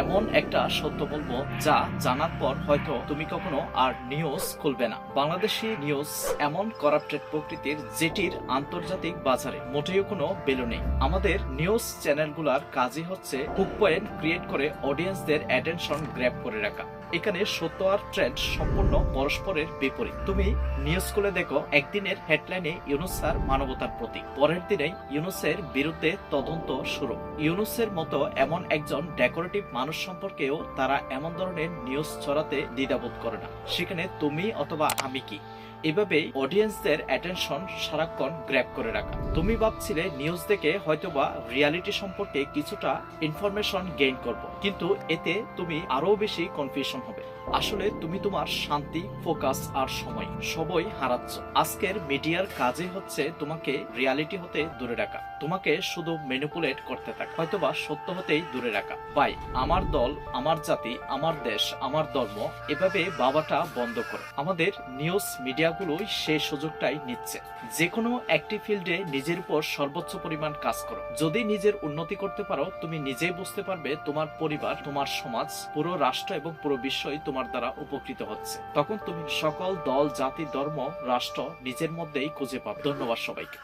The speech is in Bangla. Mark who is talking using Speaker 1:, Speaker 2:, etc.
Speaker 1: এমন একটা সত্য বলবো যা জানার পর হয়তো তুমি কখনো আর নিউজ খুলবে না। বাংলাদেশি নিউজ এমন করাপ্টেড প্রকৃতির যেটির আন্তর্জাতিক বাজারে মোটেও কোনো ভ্যালু নেই। আমাদের নিউজ চ্যানেলগুলোর কাজই হচ্ছে হুক পয়েন্ট ক্রিয়েট করে অডিয়েন্সদের অ্যাটেনশন গ্র্যাব করে রাখা। এখানে সত্য আর ট্রেন্ড সম্পূর্ণ পরস্পরের বিপরীত। তুমি নিউজ খুলে দেখো, একদিনের হেডলাইনে ইউনূস স্যার মানবতার প্রতীক, পরের দিনেই ইউনূসের বিরুদ্ধে তদন্ত শুরু। ইউনূসের মতো এমন একজন ডেকোরেটিভ মানুষ সম্পর্কেও তারা এমন ধরনের নিউজ ছড়াতে দ্বিধাবোধ করে না। সেখানে তুমি অথবা আমি কি? এভাবেই অডিয়েন্সদের অ্যাটেনশন সারাক্ষণ গ্র্যাব করে রাখা। তুমি ভাবছিলে নিউজ দেখে হয়তোবা রিয়ালিটি সম্পর্কে কিছুটা ইনফরমেশন গেইন করব, কিন্তু এতে তুমি আরো বেশি কনফিউশন হবে। আসলে তুমি তোমার শান্তি, ফোকাস আর সময় সবই হারাচ্ছ। আজকের মিডিয়ার কাজই হচ্ছে তোমাকে রিয়ালিটি হতে দূরে রাখা, তোমাকে শুধু ম্যানিপুলেট করতে থাকা, হয়তোবা সত্য হতেই দূরে রাখা। ভাই, আমার দল, আমার জাতি, আমার দেশ, আমার ধর্ম, এভাবে বাবাটা বন্ধ করো। আমাদের নিউজ মিডিয়াগুলোই সেই সুযোগটাই নিচ্ছে। যে কোনো একটি ফিল্ডে নিজের উপর সর্বোচ্চ পরিমাণ কাজ করো। যদি নিজের উন্নতি করতে পারো, তুমি নিজেই বুঝতে পারবে তোমার পরিবার, তোমার সমাজ, পুরো রাষ্ট্র এবং পুরো বিশ্বই তোমার দ্বারা উপকৃত হচ্ছে। তখন তুমি সকল দল, জাতি, ধর্ম, রাষ্ট্র নিজের মধ্যেই খুঁজে পাবে। ধন্যবাদ সবাইকে।